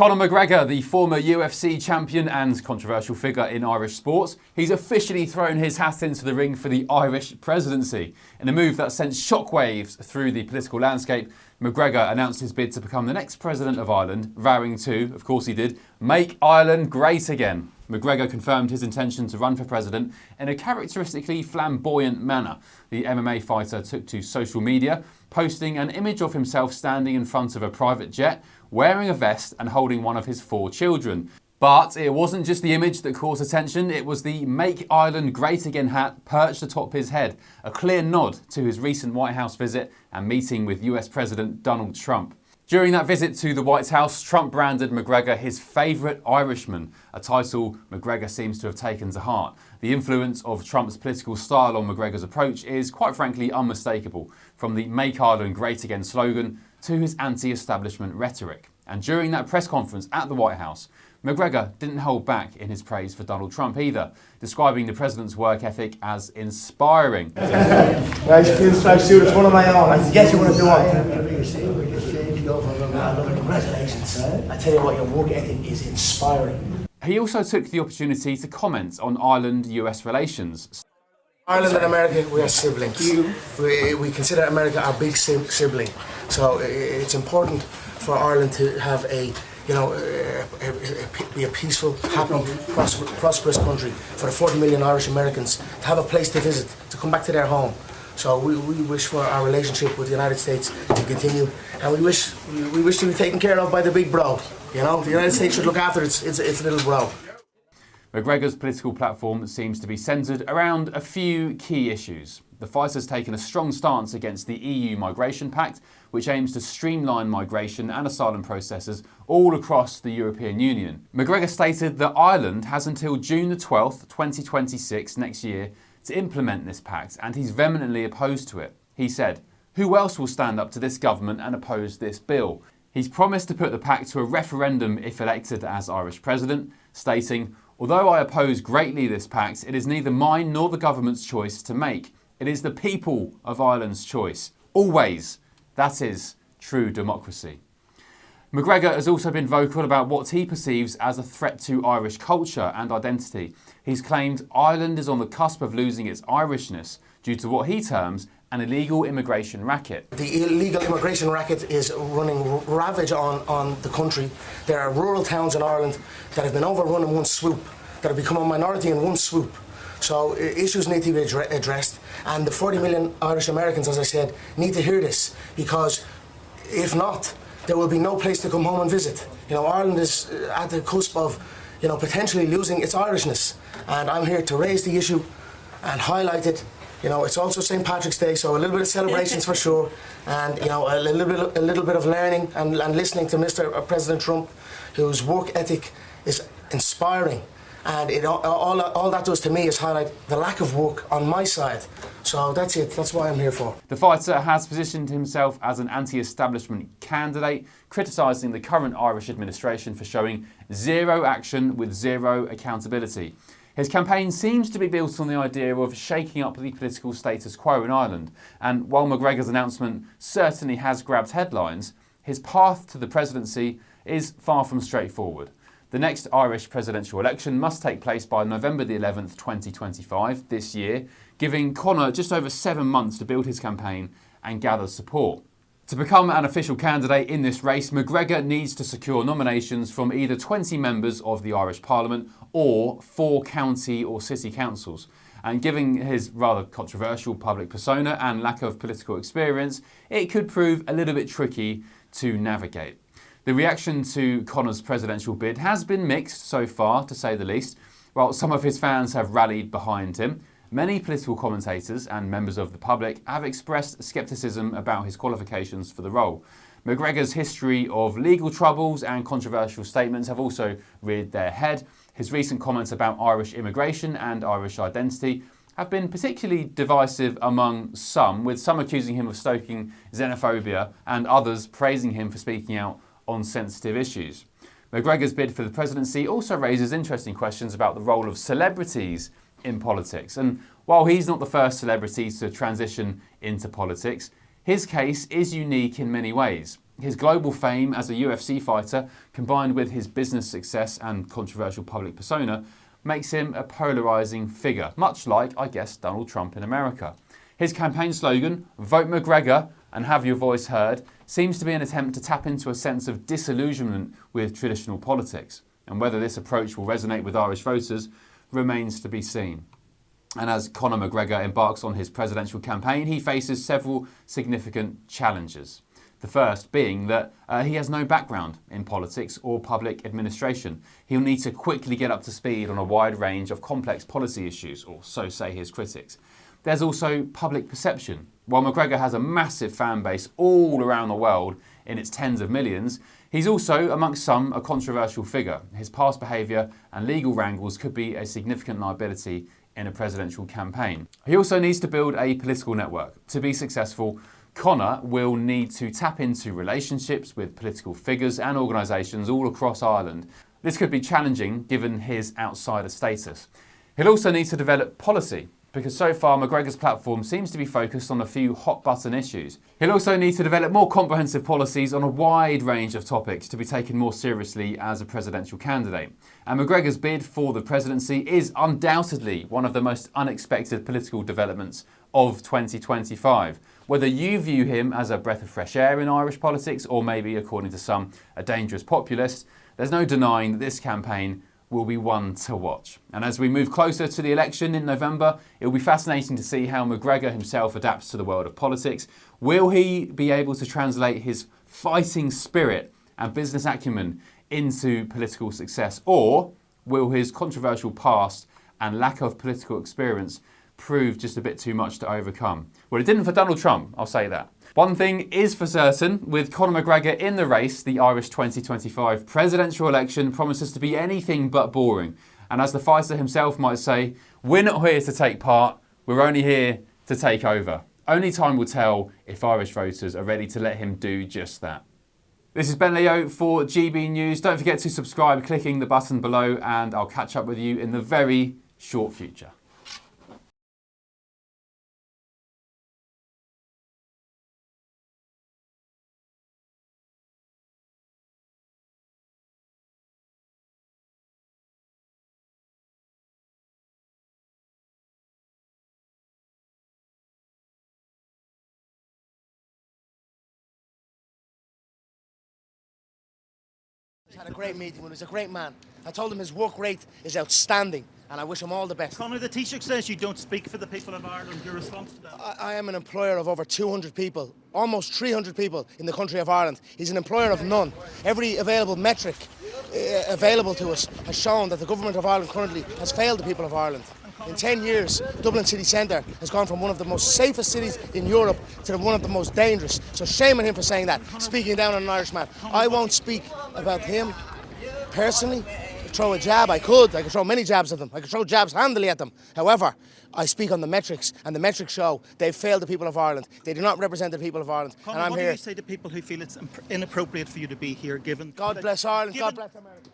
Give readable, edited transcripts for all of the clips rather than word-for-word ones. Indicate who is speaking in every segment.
Speaker 1: Conor McGregor, the former UFC champion and controversial figure in Irish sports, he's officially thrown his hat into the ring for the Irish presidency. In a move that sent shockwaves through the political landscape, McGregor announced his bid to become the next president of Ireland, vowing to, of course he did, make Ireland great again. McGregor confirmed his intention to run for president in a characteristically flamboyant manner. The MMA fighter took to social media, posting an image of himself standing in front of a private jet, wearing a vest and holding one of his 4 children. But it wasn't just the image that caused attention, it was the Make Ireland Great Again hat perched atop his head, a clear nod to his recent White House visit and meeting with US President Donald Trump. During that visit to the White House, Trump branded McGregor his favourite Irishman, a title McGregor seems to have taken to heart. The influence of Trump's political style on McGregor's approach is, quite frankly, unmistakable, from the Make Ireland Great Again slogan to his anti-establishment rhetoric. And during that press conference at the White House, McGregor didn't hold back in his praise for Donald Trump either, describing the president's work ethic as inspiring.
Speaker 2: Nice suit, it's one of my own. I guess you want to do one. Congratulations. I tell you what, your work ethic is inspiring.
Speaker 1: He also took the opportunity to comment on Ireland-US relations.
Speaker 2: Ireland and America, we are siblings. We consider America our big sibling. So it's important for Ireland to have be a peaceful, happy, prosperous country. For the 40 million Irish Americans to have a place to visit, to come back to their home. So we wish for our relationship with the United States to continue, and we wish to be taken care of by the big bro. You know, the United States should look after its little bro.
Speaker 1: McGregor's political platform seems to be centred around a few key issues. The fighter's taken a strong stance against the EU Migration Pact, which aims to streamline migration and asylum processes all across the European Union. McGregor stated that Ireland has until June the 12th, 2026 next year to implement this pact, and he's vehemently opposed to it. He said, "Who else will stand up to this government and oppose this bill?" He's promised to put the pact to a referendum if elected as Irish president, stating, "Although I oppose greatly this pact, it is neither mine nor the government's choice to make. It is the people of Ireland's choice. Always. That is true democracy." McGregor has also been vocal about what he perceives as a threat to Irish culture and identity. He's claimed Ireland is on the cusp of losing its Irishness due to what he terms an illegal immigration racket.
Speaker 2: The illegal immigration racket is running ravage on the country. There are rural towns in Ireland that have been overrun in one swoop, that have become a minority in one swoop. So issues need to be addressed, and the 40 million Irish Americans, as I said, need to hear this, because if not, there will be no place to come home and visit. You know, Ireland is at the cusp of, potentially losing its Irishness, and I'm here to raise the issue and highlight it. You know, it's also St. Patrick's Day, so a little bit of celebrations for sure, and a little bit of learning and listening to Mr. President Trump, whose work ethic is inspiring. And all that does to me is highlight the lack of work on my side. So that's it. That's what I'm here for.
Speaker 1: The fighter has positioned himself as an anti-establishment candidate, criticising the current Irish administration for showing zero action with zero accountability. His campaign seems to be built on the idea of shaking up the political status quo in Ireland. And while McGregor's announcement certainly has grabbed headlines, his path to the presidency is far from straightforward. The next Irish presidential election must take place by November the 11th, 2025, this year, giving Conor just over 7 months to build his campaign and gather support. To become an official candidate in this race, McGregor needs to secure nominations from either 20 members of the Irish Parliament or 4 county or city councils. And given his rather controversial public persona and lack of political experience, it could prove a little bit tricky to navigate. The reaction to Conor's presidential bid has been mixed so far, to say the least. While some of his fans have rallied behind him, many political commentators and members of the public have expressed scepticism about his qualifications for the role. McGregor's history of legal troubles and controversial statements have also reared their head. His recent comments about Irish immigration and Irish identity have been particularly divisive among some, with some accusing him of stoking xenophobia and others praising him for speaking out on sensitive issues. McGregor's bid for the presidency also raises interesting questions about the role of celebrities in politics. And while he's not the first celebrity to transition into politics, his case is unique in many ways. His global fame as a UFC fighter, combined with his business success and controversial public persona, makes him a polarising figure, much like, I guess, Donald Trump in America. His campaign slogan, "Vote McGregor and have your voice heard," seems to be an attempt to tap into a sense of disillusionment with traditional politics. And whether this approach will resonate with Irish voters remains to be seen. And as Conor McGregor embarks on his presidential campaign, he faces several significant challenges. The first being that he has no background in politics or public administration. He'll need to quickly get up to speed on a wide range of complex policy issues, or so say his critics. There's also public perception. While McGregor has a massive fan base all around the world in its tens of millions, he's also, amongst some, a controversial figure. His past behaviour and legal wrangles could be a significant liability in a presidential campaign. He also needs to build a political network. To be successful, Conor will need to tap into relationships with political figures and organisations all across Ireland. This could be challenging given his outsider status. He'll also need to develop policy, because so far McGregor's platform seems to be focused on a few hot-button issues. He'll also need to develop more comprehensive policies on a wide range of topics to be taken more seriously as a presidential candidate. And McGregor's bid for the presidency is undoubtedly one of the most unexpected political developments of 2025. Whether you view him as a breath of fresh air in Irish politics, or maybe, according to some, a dangerous populist, there's no denying that this campaign will be one to watch. And as we move closer to the election in November, it will be fascinating to see how McGregor himself adapts to the world of politics. Will he be able to translate his fighting spirit and business acumen into political success? Or will his controversial past and lack of political experience prove just a bit too much to overcome? Well, it didn't for Donald Trump, I'll say that. One thing is for certain, with Conor McGregor in the race, the Irish 2025 presidential election promises to be anything but boring. And as the fighter himself might say, we're not here to take part, we're only here to take over. Only time will tell if Irish voters are ready to let him do just that. This is Ben Leo for GB News. Don't forget to subscribe clicking the button below, and I'll catch up with you in the very short future.
Speaker 2: Had a great meeting with him. He's a great man. I told him his work rate is outstanding, and I wish him all the best.
Speaker 3: Conor, the Taoiseach says you don't speak for the people of Ireland. Your response to that?
Speaker 2: I am an employer of over 200 people, almost 300 people in the country of Ireland. He's an employer of none. Every available metric available to us has shown that the government of Ireland currently has failed the people of Ireland. In 10 years, Dublin city centre has gone from one of the most safest cities in Europe to one of the most dangerous. So shame on him for saying that, speaking down on an Irishman. I won't speak about him personally. Throw a jab, I could throw many jabs at them. I could throw jabs handily at them. However, I speak on the metrics, and the metrics show they've failed the people of Ireland. They do not represent the people of Ireland.
Speaker 3: Conor,
Speaker 2: and I'm
Speaker 3: what
Speaker 2: here.
Speaker 3: do you say to people who feel it's inappropriate for you to be here, given...
Speaker 2: God bless Ireland, God bless America.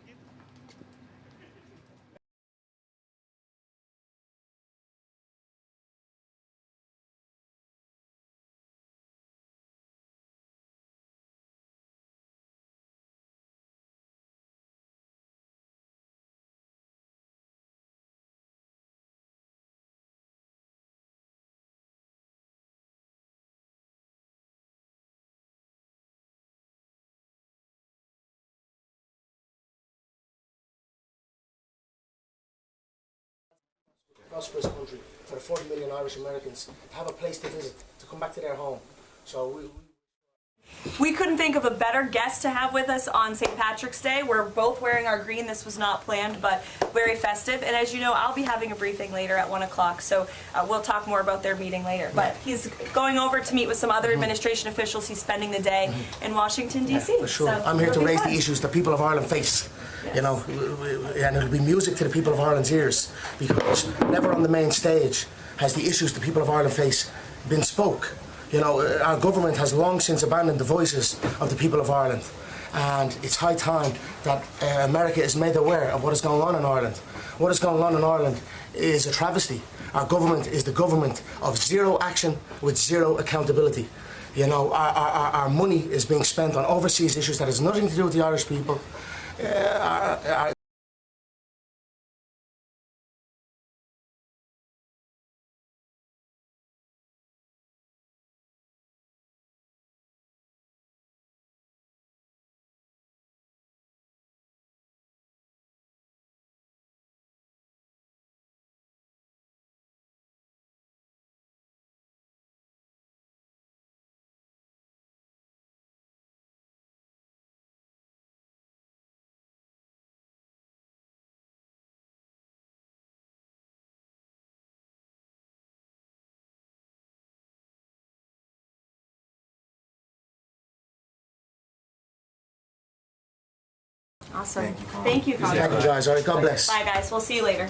Speaker 2: Prosperous country for the 40 million Irish Americans to have a place to visit, to come back to their home. So
Speaker 4: we couldn't think of a better guest to have with us on St. Patrick's Day. We're both wearing our green. This was not planned, but very festive. And as you know, I'll be having a briefing later at 1 o'clock, so we'll talk more about their meeting later. But he's going over to meet with some other administration officials. He's spending the day in Washington, D.C.
Speaker 2: Yeah, for sure.
Speaker 4: So
Speaker 2: I'm here to raise the issues that people of Ireland face. You know, and it'll be music to the people of Ireland's ears, because never on the main stage has the issues the people of Ireland face been spoke. You know, our government has long since abandoned the voices of the people of Ireland, and it's high time that America is made aware of what is going on in Ireland. What is going on in Ireland is a travesty. Our government is the government of zero action with zero accountability. You know, our money is being spent on overseas issues that has nothing to do with the Irish people.
Speaker 4: Awesome. Thank you, Conor.
Speaker 2: Thank you, guys. All right, God bless.
Speaker 4: Bye, guys. We'll see you later.